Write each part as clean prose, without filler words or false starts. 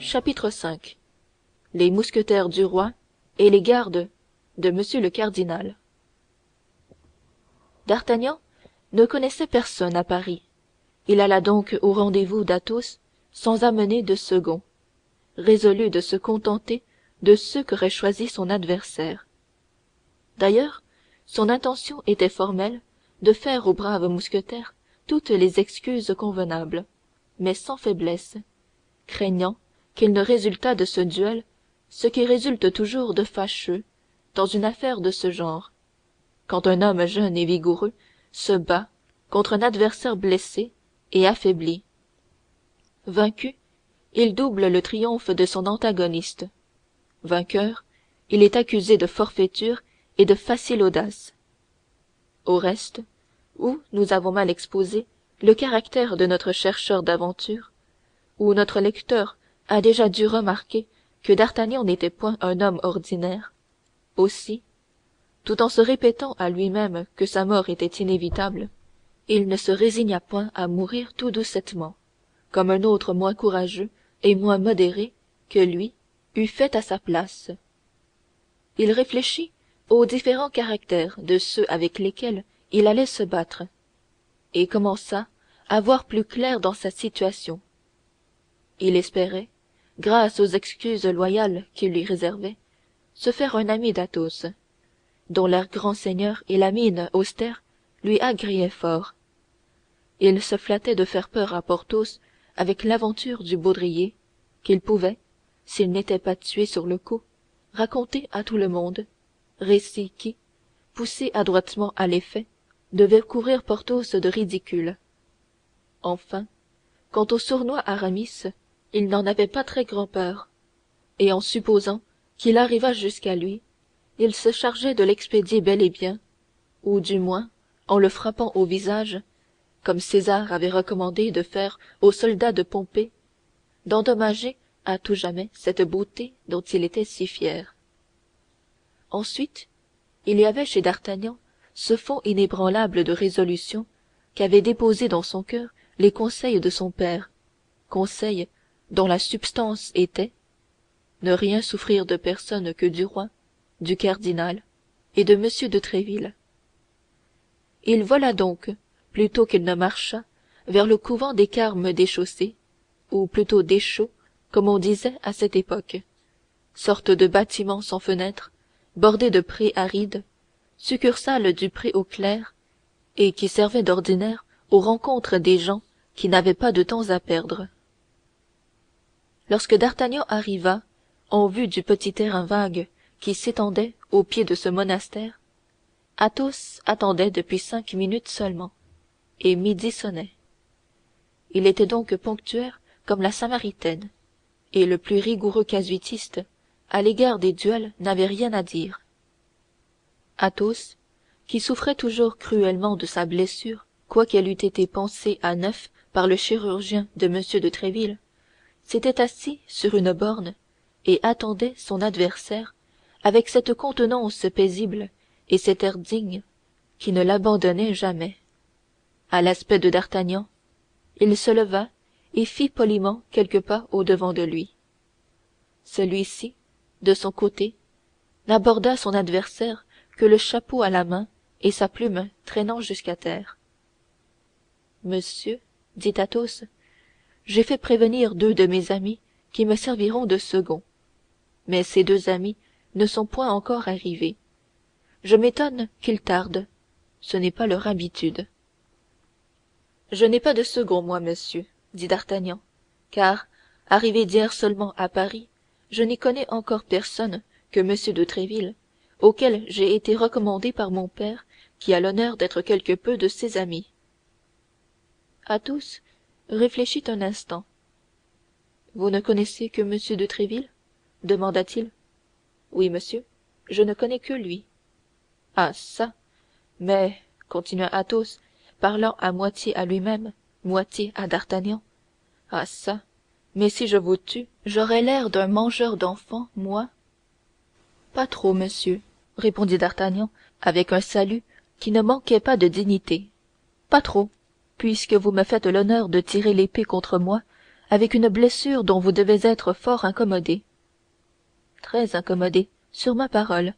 Chapitre V. Les mousquetaires du roi et les gardes de monsieur le cardinal. D'Artagnan ne connaissait personne à Paris. Il alla donc au rendez-vous d'Athos sans amener de second, résolu de se contenter de ceux qu'aurait choisis son adversaire. D'ailleurs, son intention était formelle de faire au brave mousquetaire toutes les excuses convenables, mais sans faiblesse, craignant qu'il ne résultât de ce duel ce qui résulte toujours de fâcheux dans une affaire de ce genre, quand un homme jeune et vigoureux se bat contre un adversaire blessé et affaibli. Vaincu, il double le triomphe de son antagoniste. Vainqueur, il est accusé de forfaiture et de facile audace. Au reste, ou nous avons mal exposé le caractère de notre chercheur d'aventures, ou notre lecteur a déjà dû remarquer que d'Artagnan n'était point un homme ordinaire. Aussi, tout en se répétant à lui-même que sa mort était inévitable, il ne se résigna point à mourir tout doucettement, comme un autre moins courageux et moins modéré que lui eût fait à sa place. Il réfléchit aux différents caractères de ceux avec lesquels il allait se battre, et commença à voir plus clair dans sa situation. Il espérait, grâce aux excuses loyales qu'il lui réservait, se faire un ami d'Athos, dont l'air grand seigneur et la mine austère lui agréaient fort. Il se flattait de faire peur à Porthos avec l'aventure du baudrier, qu'il pouvait, s'il n'était pas tué sur le coup, raconter à tout le monde, récit qui, poussé adroitement à l'effet, devait couvrir Porthos de ridicule. Enfin, quant au sournois Aramis, il n'en avait pas très grand-peur, et en supposant qu'il arrivât jusqu'à lui, il se chargeait de l'expédier bel et bien, ou du moins, en le frappant au visage, comme César avait recommandé de faire aux soldats de Pompée, d'endommager à tout jamais cette beauté dont il était si fier. Ensuite, il y avait chez d'Artagnan ce fond inébranlable de résolution qu'avaient déposé dans son cœur les conseils de son père, conseils dont la substance était ne rien souffrir de personne que du roi, du cardinal et de M. de Tréville. Il vola donc, plutôt qu'il ne marcha, vers le couvent des Carmes déchaussés, ou plutôt déchaux, comme on disait à cette époque, sorte de bâtiment sans fenêtres, bordé de prés arides, succursale du pré aux clercs, et qui servait d'ordinaire aux rencontres des gens qui n'avaient pas de temps à perdre. Lorsque d'Artagnan arriva, en vue du petit terrain vague qui s'étendait au pied de ce monastère, Athos attendait depuis 5 minutes seulement, et midi sonnait. Il était donc ponctuel comme la Samaritaine, et le plus rigoureux casuististe à l'égard des duels n'avait rien à dire. Athos, qui souffrait toujours cruellement de sa blessure, quoiqu'elle eût été pansée à neuf par le chirurgien de M. de Tréville, s'était assis sur une borne et attendait son adversaire avec cette contenance paisible et cet air digne qui ne l'abandonnaient jamais. À l'aspect de d'Artagnan, il se leva et fit poliment quelques pas au-devant de lui. Celui-ci, de son côté, n'aborda son adversaire que le chapeau à la main et sa plume traînant jusqu'à terre. Monsieur, dit Athos, j'ai fait prévenir 2 de mes amis qui me serviront de seconds, mais ces 2 amis ne sont point encore arrivés. Je m'étonne qu'ils tardent, ce n'est pas leur habitude. Je n'ai pas de second, moi, monsieur, dit d'Artagnan, car, arrivé d'hier seulement à Paris, je n'y connais encore personne que M. de Tréville, auquel j'ai été recommandé par mon père, qui a l'honneur d'être quelque peu de ses amis. Athos réfléchit un instant. Vous ne connaissez que M. de Tréville demanda-t-il. Oui, monsieur, je ne connais que lui. Ah çà, mais, continua Athos, parlant à moitié à lui-même, moitié à d'Artagnan, ah çà, mais si je vous tue, j'aurai l'air d'un mangeur d'enfants, moi. Pas trop, monsieur, répondit d'Artagnan avec un salut qui ne manquait pas de dignité. Pas trop, puisque vous me faites l'honneur de tirer l'épée contre moi avec une blessure dont vous devez être fort incommodé. Très incommodé, sur ma parole.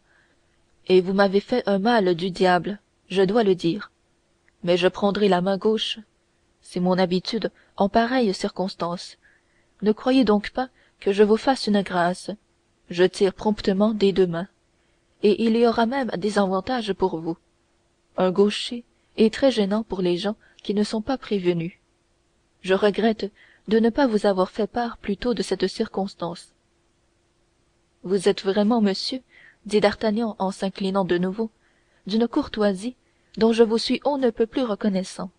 Et vous m'avez fait un mal du diable, je dois le dire. Mais je prendrai la main gauche. C'est mon habitude en pareille circonstance. Ne croyez donc pas que je vous fasse une grâce. Je tire promptement des deux mains. Et il y aura même des avantages pour vous. Un gaucher est très gênant pour les gens qui ne sont pas prévenus. Je regrette de ne pas vous avoir fait part plus tôt de cette circonstance. Vous êtes vraiment, monsieur, dit d'Artagnan en s'inclinant de nouveau, d'une courtoisie dont je vous suis on ne peut plus reconnaissant.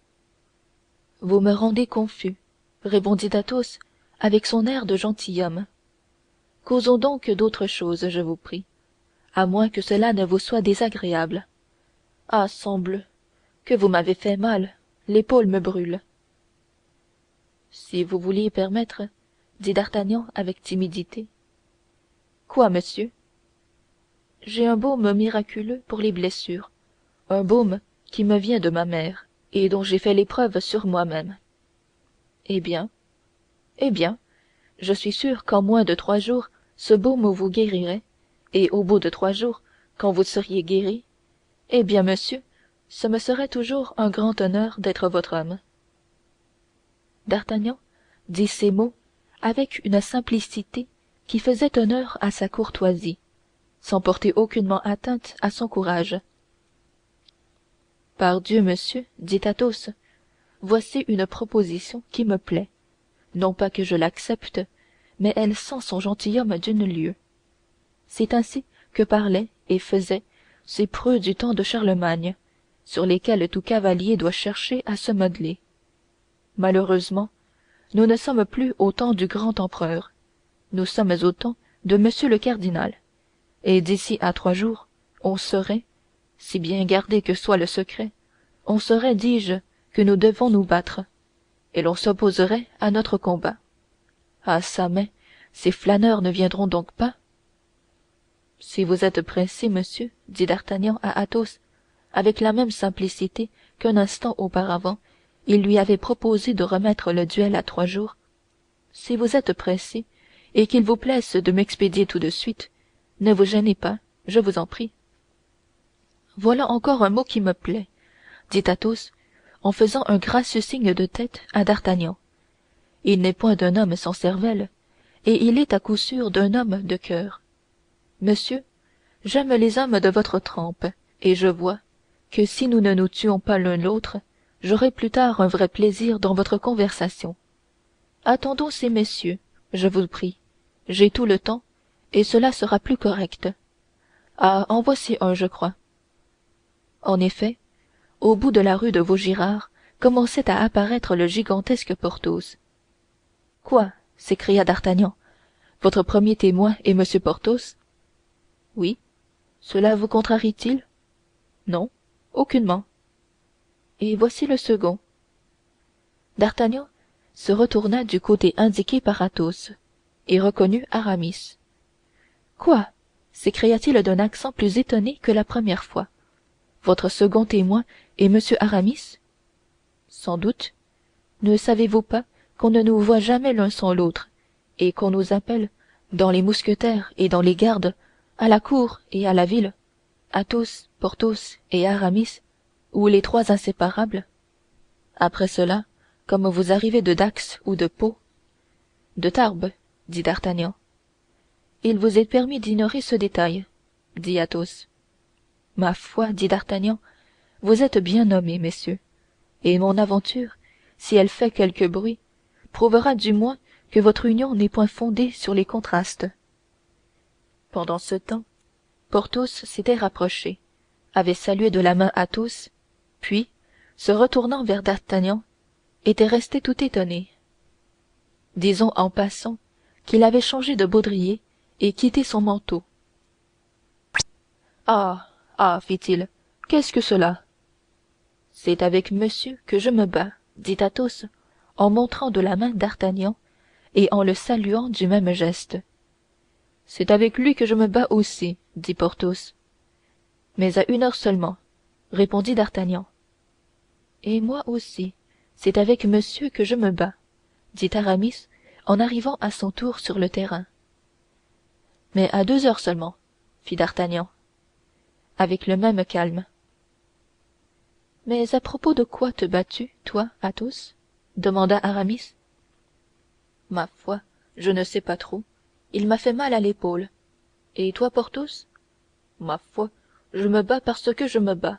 Vous me rendez confus, répondit Athos avec son air de gentilhomme. Causons donc d'autre chose, je vous prie, à moins que cela ne vous soit désagréable. Ah, sangbleu, que vous m'avez fait mal, l'épaule me brûle. Si vous vouliez permettre, dit d'Artagnan avec timidité. Quoi, monsieur? J'ai un baume miraculeux pour les blessures, un baume qui me vient de ma mère, et dont j'ai fait l'épreuve sur moi-même. Eh bien, je suis sûr qu'en moins de 3 jours, ce baume vous guérirait, et au bout de 3 jours, quand vous seriez guéri, eh bien, monsieur, ce me serait toujours un grand honneur d'être votre homme. D'Artagnan dit ces mots avec une simplicité qui faisait honneur à sa courtoisie, sans porter aucunement atteinte à son courage. Pardieu, monsieur, dit Athos, voici une proposition qui me plaît. Non pas que je l'accepte, mais elle sent son gentilhomme d'une lieue. C'est ainsi que parlaient et faisaient ces preux du temps de Charlemagne, sur lesquels tout cavalier doit chercher à se modeler. Malheureusement, nous ne sommes plus au temps du grand empereur, nous sommes au temps de monsieur le cardinal, et d'ici à 3 jours, on saurait, si bien gardé que soit le secret, on saurait, dis-je, que nous devons nous battre, et l'on s'opposerait à notre combat. Ah çà, mais ces flâneurs ne viendront donc pas? Si vous êtes pressé, monsieur, dit d'Artagnan à Athos, avec la même simplicité qu'un instant auparavant il lui avait proposé de remettre le duel à 3 jours, si vous êtes pressé, et qu'il vous plaise de m'expédier tout de suite, ne vous gênez pas, je vous en prie. Voilà encore un mot qui me plaît, dit Athos, en faisant un gracieux signe de tête à d'Artagnan. Il n'est point d'un homme sans cervelle, et il est à coup sûr d'un homme de cœur. Monsieur, j'aime les hommes de votre trempe, et je vois que si nous ne nous tuons pas l'un l'autre, j'aurai plus tard un vrai plaisir dans votre conversation. Attendons ces messieurs, je vous prie. J'ai tout le temps, et cela sera plus correct. Ah, en voici un, je crois. En effet, au bout de la rue de Vaugirard commençait à apparaître le gigantesque Porthos. Quoi? S'écria d'Artagnan. Votre premier témoin est monsieur Porthos? Oui. Cela vous contrarie-t-il? Non, aucunement. Et voici le second. D'Artagnan se retourna du côté indiqué par Athos et reconnut Aramis. Quoi? S'écria-t-il d'un accent plus étonné que la première fois. Votre second témoin est monsieur Aramis? Sans doute. Ne savez-vous pas qu'on ne nous voit jamais l'un sans l'autre, et qu'on nous appelle, dans les mousquetaires et dans les gardes, à la cour et à la ville, Athos, Porthos et Aramis, ou les 3 inséparables? Après cela, comme vous arrivez de Dax ou de Pau, de Tarbes, dit d'Artagnan. Il vous est permis d'ignorer ce détail, dit Athos. Ma foi, dit d'Artagnan, vous êtes bien nommés, messieurs, et mon aventure, si elle fait quelque bruit, prouvera du moins que votre union n'est point fondée sur les contrastes. Pendant ce temps, Porthos s'était rapproché, avait salué de la main Athos, puis, se retournant vers d'Artagnan, était resté tout étonné. Disons en passant qu'il avait changé de baudrier et quitté son manteau. Ah, ah, fit-il, qu'est-ce que cela? C'est avec monsieur que je me bats, dit Athos, en montrant de la main d'Artagnan et en le saluant du même geste. C'est avec lui que je me bats aussi, dit Porthos. Mais à 1 heure seulement, répondit d'Artagnan. Et moi aussi, c'est avec monsieur que je me bats, dit Aramis en arrivant à son tour sur le terrain. Mais à 2 heures seulement, fit d'Artagnan, avec le même calme. Mais à propos de quoi te bats-tu, toi, Athos? Demanda Aramis. Ma foi, je ne sais pas trop. Il m'a fait mal à l'épaule. Et toi, Porthos? Ma foi, je me bats parce que je me bats,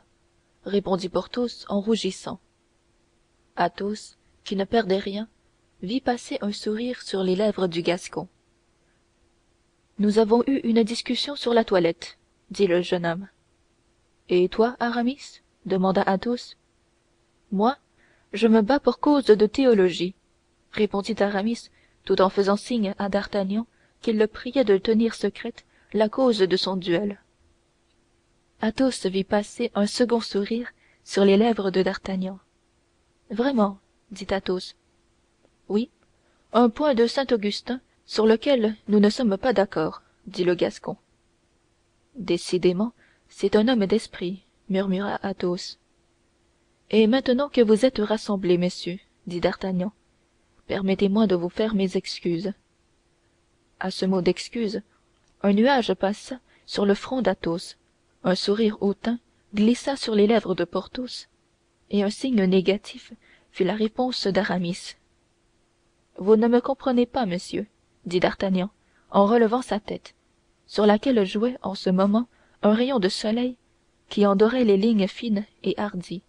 répondit Porthos en rougissant. Athos, qui ne perdait rien, vit passer un sourire sur les lèvres du Gascon. Nous avons eu une discussion sur la toilette, dit le jeune homme. Et toi, Aramis? Demanda Athos. Moi, je me bats pour cause de théologie, répondit Aramis, tout en faisant signe à d'Artagnan qu'il le priait de tenir secrète la cause de son duel. Athos vit passer un second sourire sur les lèvres de d'Artagnan. Vraiment, dit Athos. Oui, un point de Saint-Augustin sur lequel nous ne sommes pas d'accord, dit le Gascon. Décidément, c'est un homme d'esprit, murmura Athos. Et maintenant que vous êtes rassemblés, messieurs, dit d'Artagnan, permettez-moi de vous faire mes excuses. À ce mot d'excuse, un nuage passa sur le front d'Athos, un sourire hautain glissa sur les lèvres de Porthos, et un signe négatif fut la réponse d'Aramis. Vous ne me comprenez pas, monsieur, dit d'Artagnan, en relevant sa tête, sur laquelle jouait en ce moment un rayon de soleil qui en dorait les lignes fines et hardies.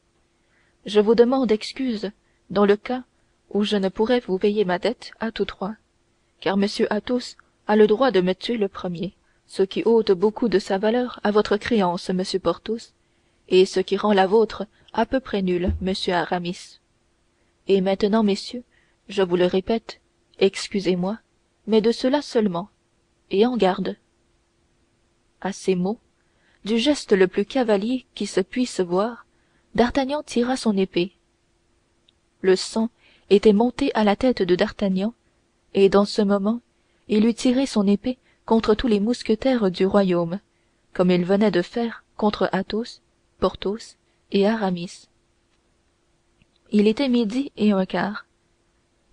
Je vous demande excuse dans le cas où je ne pourrais vous payer ma dette à tous trois, car monsieur Athos a le droit de me tuer le premier, ce qui ôte beaucoup de sa valeur à votre créance, monsieur Porthos, et ce qui rend la vôtre à peu près nulle, monsieur Aramis. Et maintenant, messieurs, je vous le répète, excusez-moi, mais de cela seulement, et en garde. À ces mots, du geste le plus cavalier qui se puisse voir, d'Artagnan tira son épée. Le sang était monté à la tête de d'Artagnan, et dans ce moment, il eût tiré son épée contre tous les mousquetaires du royaume, comme il venait de faire contre Athos, Porthos et Aramis. Il était 12:15.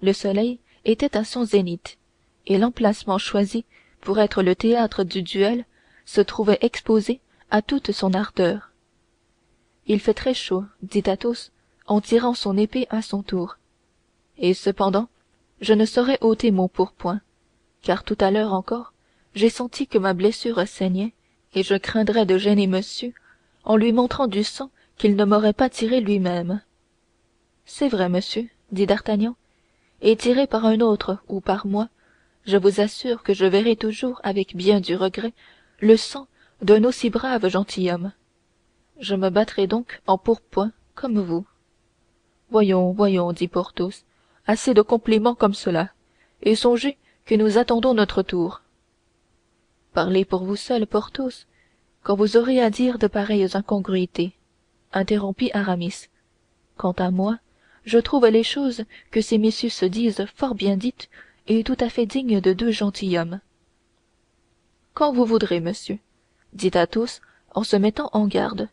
Le soleil était à son zénith, et l'emplacement choisi pour être le théâtre du duel se trouvait exposé à toute son ardeur. Il fait très chaud, dit Athos en tirant son épée à son tour. Et cependant, je ne saurais ôter mon pourpoint, car tout à l'heure encore, j'ai senti que ma blessure saignait, et je craindrais de gêner monsieur en lui montrant du sang qu'il ne m'aurait pas tiré lui-même. C'est vrai, monsieur, dit d'Artagnan, et tiré par un autre ou par moi, je vous assure que je verrai toujours avec bien du regret le sang d'un aussi brave gentilhomme. Je me battrai donc en pourpoint comme vous. Voyons, voyons, dit Porthos, assez de compliments comme cela, et songez que nous attendons notre tour. Parlez pour vous seul, Porthos, quand vous aurez à dire de pareilles incongruités, interrompit Aramis. Quant à moi, je trouve les choses que ces messieurs se disent fort bien dites et tout à fait dignes de deux gentilshommes. Quand vous voudrez, monsieur, dit Athos en se mettant en garde.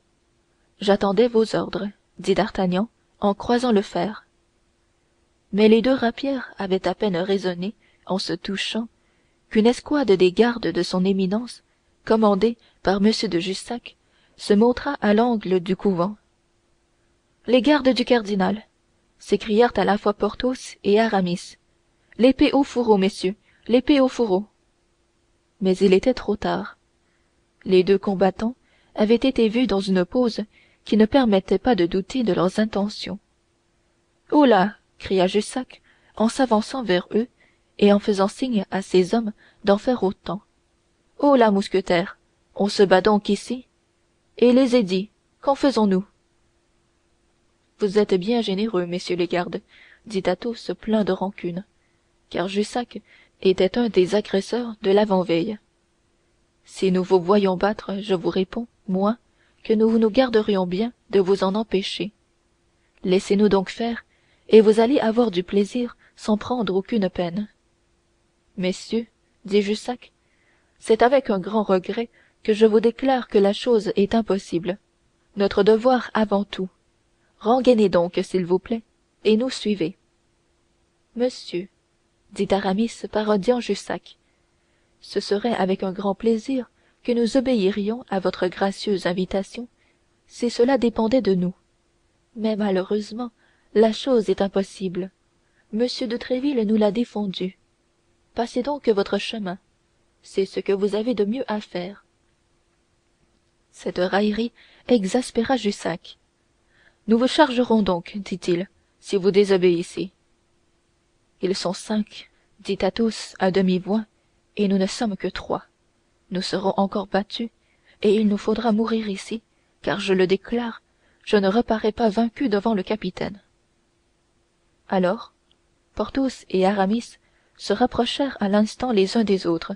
J'attendais vos ordres, dit d'Artagnan en croisant le fer. Mais les deux rapières avaient à peine résonné en se touchant qu'une escouade des gardes de son éminence, commandée par m de Jussac, se montra à l'angle du couvent. Les gardes du cardinal, s'écrièrent à la fois Porthos et Aramis. L'épée au fourreau, messieurs, l'épée au fourreau. Mais il était trop tard. Les deux combattants avaient été vus dans une pose qui ne permettait pas de douter de leurs intentions. Oh là, cria Jussac en s'avançant vers eux et en faisant signe à ses hommes d'en faire autant. Oh là, mousquetaires, on se bat donc ici? Et les édits, qu'en faisons-nous? Vous êtes bien généreux, messieurs les gardes, dit Athos plein de rancune, car Jussac était un des agresseurs de l'avant-veille. Si nous vous voyions battre, je vous réponds, moi, que nous nous garderions bien de vous en empêcher. Laissez-nous donc faire, et vous allez avoir du plaisir sans prendre aucune peine. Messieurs, dit Jussac, c'est avec un grand regret que je vous déclare que la chose est impossible. Notre devoir avant tout. Rengainez donc, s'il vous plaît, et nous suivez. Monsieur, dit Aramis, parodiant Jussac. Ce serait avec un grand plaisir que nous obéirions à votre gracieuse invitation, si cela dépendait de nous. Mais malheureusement, la chose est impossible. Monsieur de Tréville nous l'a défendu. Passez donc votre chemin. C'est ce que vous avez de mieux à faire. Cette raillerie exaspéra Jussac. Nous vous chargerons donc, dit-il, si vous désobéissez. Ils sont 5, dit Athos à demi-voix, et nous ne sommes que 3. Nous serons encore battus, et il nous faudra mourir ici, car je le déclare, je ne reparais pas vaincu devant le capitaine. Alors, Porthos et Aramis se rapprochèrent à l'instant les uns des autres,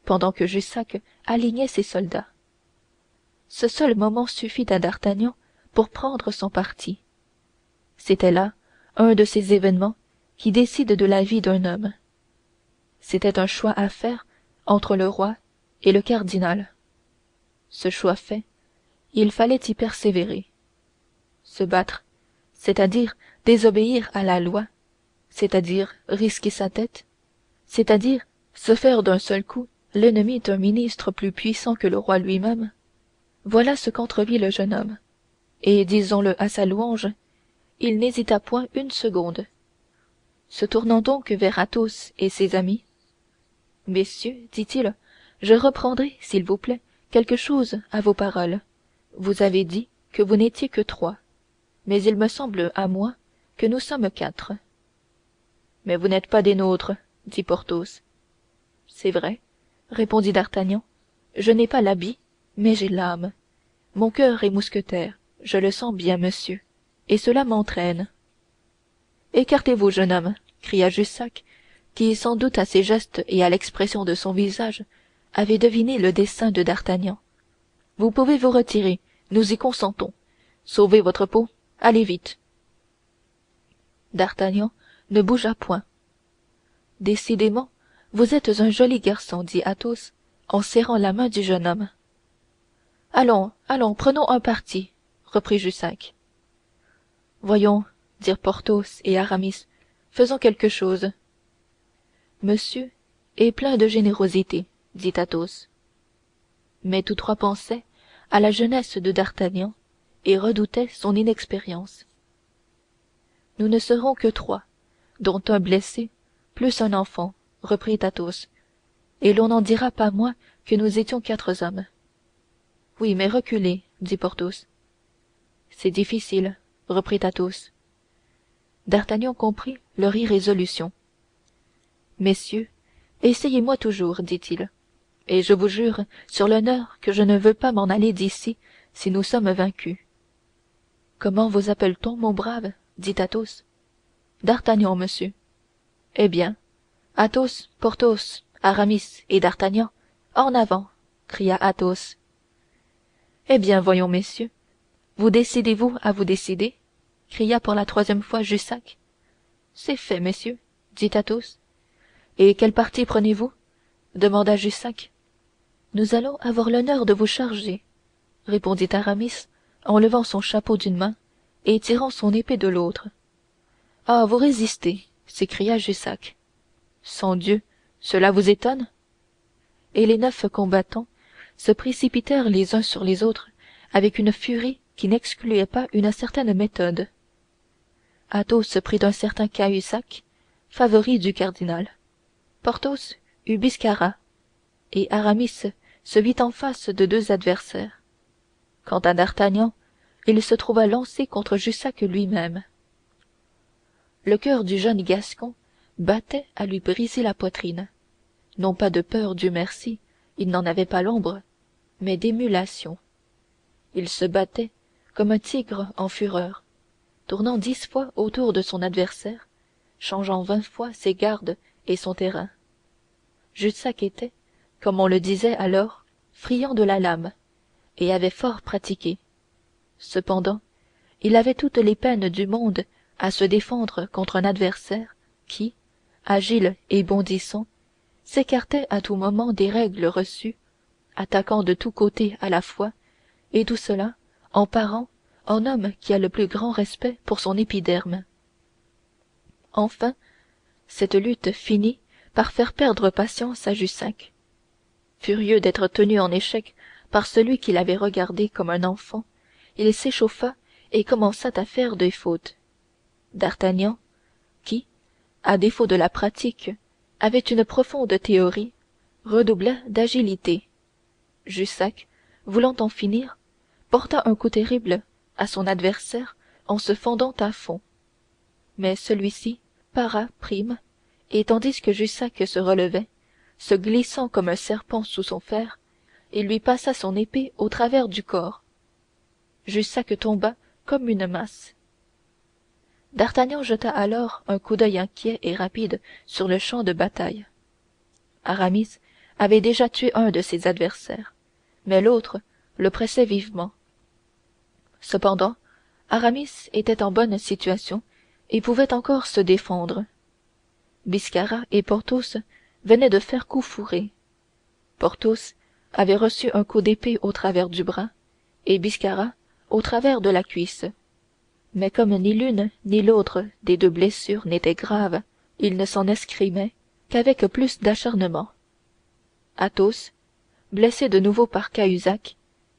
pendant que Jussac alignait ses soldats. Ce seul moment suffit à D'Artagnan pour prendre son parti. C'était là un de ces événements qui décident de la vie d'un homme. C'était un choix à faire entre le roi et le cardinal. Ce choix fait, il fallait y persévérer. Se battre, c'est-à-dire désobéir à la loi, c'est-à-dire risquer sa tête, c'est-à-dire se faire d'un seul coup l'ennemi d'un ministre plus puissant que le roi lui-même, voilà ce qu'entrevit le jeune homme, et disons-le à sa louange, il n'hésita point une seconde. Se tournant donc vers Athos et ses amis, messieurs, dit-il, je reprendrai, s'il vous plaît, quelque chose à vos paroles. Vous avez dit que vous n'étiez que 3, mais il me semble à moi que nous sommes 4. Mais vous n'êtes pas des nôtres, dit Porthos. C'est vrai, répondit D'Artagnan, je n'ai pas l'habit, mais j'ai l'âme. Mon cœur est mousquetaire, je le sens bien, monsieur, et cela m'entraîne. Écartez-vous, jeune homme, cria Jussac, qui, sans doute à ses gestes et à l'expression de son visage, avait deviné le dessein de D'Artagnan. Vous pouvez vous retirer, nous y consentons. Sauvez votre peau, allez vite. D'Artagnan ne bougea point. Décidément, vous êtes un joli garçon, dit Athos, en serrant la main du jeune homme. Allons, allons, prenons un parti, reprit Jussac. Voyons, dirent Porthos et Aramis, faisons quelque chose. Monsieur est plein de générosité, dit Athos. Mais tous 3 pensaient à la jeunesse de D'Artagnan et redoutaient son inexpérience. Nous ne serons que 3, dont un blessé, plus un enfant, reprit Athos, et l'on n'en dira pas moins que nous étions 4 hommes. Oui, mais reculez, dit Porthos. C'est difficile, reprit Athos. D'Artagnan comprit leur irrésolution. Messieurs, essayez-moi toujours, dit-il, et je vous jure sur l'honneur que je ne veux pas m'en aller d'ici si nous sommes vaincus. Comment vous appelle-t-on, mon brave? Dit Athos. D'Artagnan, monsieur. Eh bien, Athos, Porthos, Aramis et D'Artagnan, en avant, cria Athos. Eh bien, voyons, messieurs, vous décidez-vous à vous décider? Cria pour la 3e fois Jussac. C'est fait, messieurs, dit Athos. Et quel parti prenez-vous? Demanda Jussac. Nous allons avoir l'honneur de vous charger, répondit Aramis en levant son chapeau d'une main et tirant son épée de l'autre. Ah, vous résistez, s'écria Jussac. Sangdieu, cela vous étonne? Et les 9 combattants se précipitèrent les uns sur les autres avec une furie qui n'excluait pas une certaine méthode. Athos prit un certain Cahusac, favori du cardinal. Porthos eut Biscarat, et Aramis se vit en face de 2 adversaires. Quant à D'Artagnan, il se trouva lancé contre Jussac lui-même. Le cœur du jeune Gascon battait à lui briser la poitrine, non pas de peur, Dieu merci, il n'en avait pas l'ombre, mais d'émulation. Il se battait comme un tigre en fureur, tournant 10 fois autour de son adversaire, changeant 20 fois ses gardes et son terrain. Jussac était, comme on le disait alors, friand de la lame, et avait fort pratiqué. Cependant, il avait toutes les peines du monde à se défendre contre un adversaire qui, agile et bondissant, s'écartait à tout moment des règles reçues, attaquant de tous côtés à la fois, et tout cela en parant en homme qui a le plus grand respect pour son épiderme. Enfin, Cette lutte finit par faire perdre patience à Jussac. Furieux d'être tenu en échec par celui qu'il avait regardé comme un enfant, il s'échauffa et commença à faire des fautes. D'Artagnan, qui, à défaut de la pratique, avait une profonde théorie, redoubla d'agilité. Jussac, voulant en finir, porta un coup terrible à son adversaire en se fendant à fond. Mais celui-ci para prime, et tandis que Jussac se relevait, se glissant comme un serpent sous son fer, il lui passa son épée au travers du corps. Jussac tomba comme une masse. D'Artagnan jeta alors un coup d'œil inquiet et rapide sur le champ de bataille. Aramis avait déjà tué un de ses adversaires, mais l'autre le pressait vivement. Cependant, Aramis était en bonne situation et pouvait encore se défendre. Biscarat et Porthos venaient de faire coup fourré. Porthos avait reçu un coup d'épée au travers du bras et Biscarat au travers de la cuisse. Mais comme ni l'une ni l'autre des deux blessures n'était grave, il ne s'en escrimait qu'avec plus d'acharnement. Athos, blessé de nouveau par Cahusac,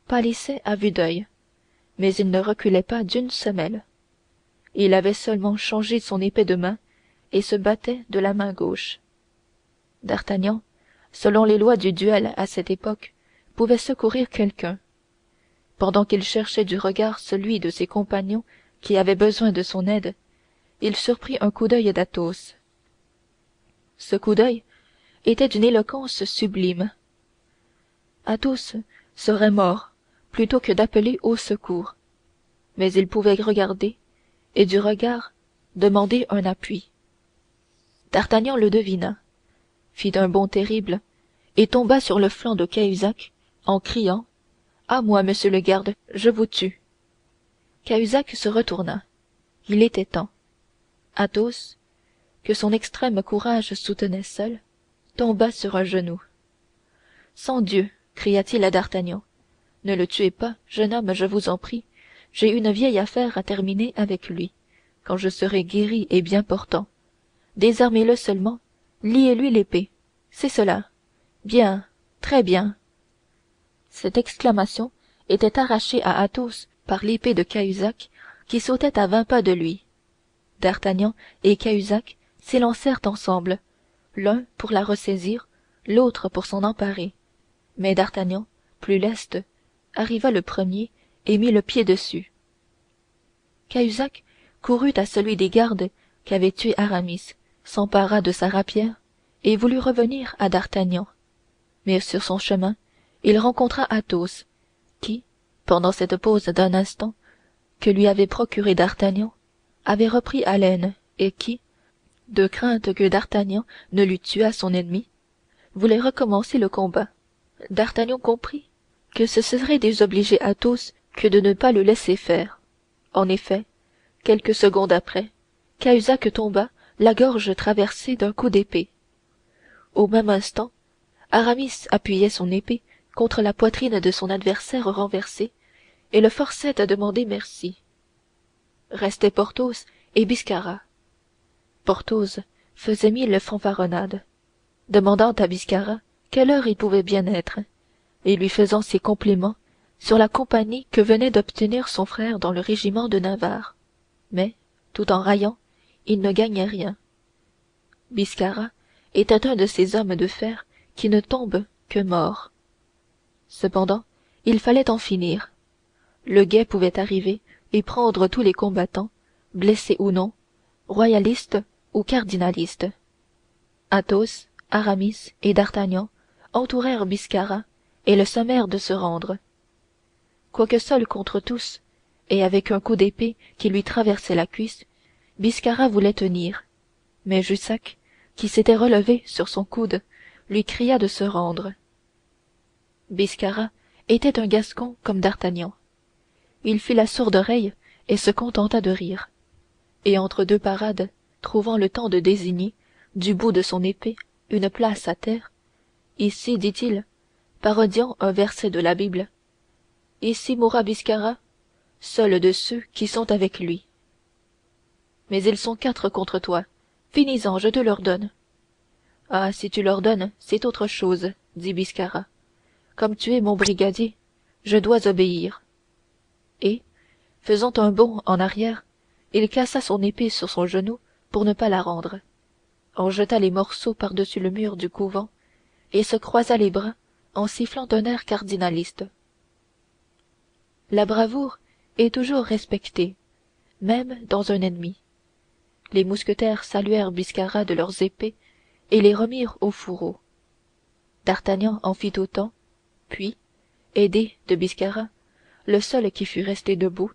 pâlissait à vue d'oeil, mais il ne reculait pas d'une semelle. Il avait seulement changé son épée de main et se battait de la main gauche. D'Artagnan, selon les lois du duel à cette époque, pouvait secourir quelqu'un. Pendant qu'il cherchait du regard celui de ses compagnons qui avait besoin de son aide, il surprit un coup d'œil d'Athos. Ce coup d'œil était d'une éloquence sublime. Athos serait mort plutôt que d'appeler au secours, mais il pouvait regarder et du regard demander un appui. D'Artagnan le devina, fit un bond terrible et tomba sur le flanc de Cahusac en criant: à moi, monsieur le garde, je vous tue. Cahusac se retourna. Il était temps. Athos, que son extrême courage soutenait seul, tomba sur un genou. Sangdieu, cria-t-il à D'Artagnan, ne le tuez pas, jeune homme, je vous en prie. J'ai une vieille affaire à terminer avec lui. Quand je serai guéri et bien portant, désarmez-le seulement, liez-lui l'épée. C'est cela. Bien, très bien. Cette exclamation était arrachée à Athos par l'épée de Cahusac qui sautait à 20 pas de lui. D'Artagnan et Cahusac s'élancèrent ensemble, l'un pour la ressaisir, l'autre pour s'en emparer. Mais D'Artagnan, plus leste, arriva le premier et mit le pied dessus. Cahusac courut à celui des gardes qu'avait tué Aramis, s'empara de sa rapière et voulut revenir à D'Artagnan. Mais sur son chemin, il rencontra Athos, qui, pendant cette pause d'un instant que lui avait procurée D'Artagnan, avait repris haleine et qui, de crainte que D'Artagnan ne lui tuât son ennemi, voulait recommencer le combat. D'Artagnan comprit que ce serait désobliger Athos que de ne pas le laisser faire. En effet, quelques secondes après, Cahusac tomba, la gorge traversée d'un coup d'épée. Au même instant, Aramis appuyait son épée contre la poitrine de son adversaire renversé et le forçait à demander merci. Restaient Porthos et Biscarat. Porthos faisait 1000 fanfaronnades, demandant à Biscarat quelle heure il pouvait bien être, et lui faisant ses compliments sur la compagnie que venait d'obtenir son frère dans le régiment de Navarre. Mais, tout en raillant, il ne gagnait rien. Biscarat était un de ces hommes de fer qui ne tombent que morts. Cependant, il fallait en finir. Le guet pouvait arriver et prendre tous les combattants, blessés ou non, royalistes ou cardinalistes. Athos, Aramis et D'Artagnan entourèrent Biscarat et le sommèrent de se rendre. Quoique seul contre tous, et avec un coup d'épée qui lui traversait la cuisse, Biscarat voulait tenir, mais Jussac, qui s'était relevé sur son coude, lui cria de se rendre. Biscarat était un Gascon comme D'Artagnan. Il fit la sourde oreille et se contenta de rire. Et entre deux parades, trouvant le temps de désigner, du bout de son épée, une place à terre, ici, dit-il, parodiant un verset de la Bible, ici mourra Biscarat, seul de ceux qui sont avec lui. Mais ils sont 4 contre toi, finis-en, je te l'ordonne. Ah, si tu l'ordonnes, c'est autre chose, dit Biscarat. Comme tu es mon brigadier, je dois obéir. Et, faisant un bond en arrière, il cassa son épée sur son genou pour ne pas la rendre, en jeta les morceaux par-dessus le mur du couvent et se croisa les bras en sifflant d'un air cardinaliste. La bravoure est toujours respectée, même dans un ennemi. Les mousquetaires saluèrent Biscarat de leurs épées et les remirent au fourreau. D'Artagnan en fit autant, puis, aidé de Biscarat, le seul qui fût resté debout,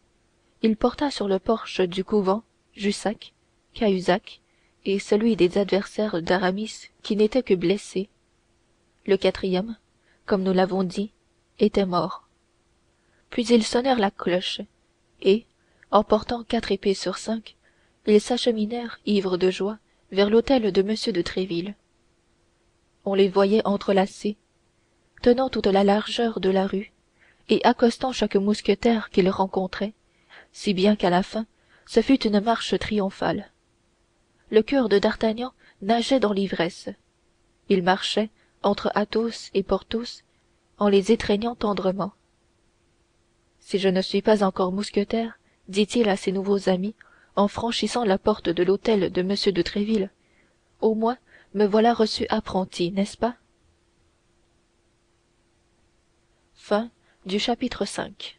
il porta sur le porche du couvent Jussac, Cahusac et celui des adversaires d'Aramis qui n'était que blessé. Le quatrième, comme nous l'avons dit, était mort. Puis ils sonnèrent la cloche, et, emportant 4 épées sur 5, ils s'acheminèrent ivres de joie vers l'hôtel de M de Tréville. On les voyait entrelacés, tenant toute la largeur de la rue, et accostant chaque mousquetaire qu'ils rencontraient, si bien qu'à la fin ce fut une marche triomphale. Le cœur de D'Artagnan nageait dans l'ivresse. Il marchait entre Athos et Porthos en les étreignant tendrement. Si je ne suis pas encore mousquetaire, dit-il à ses nouveaux amis en franchissant la porte de l'hôtel de M de Tréville, au moins me voilà reçu apprenti, n'est-ce pas? Chapitre 5.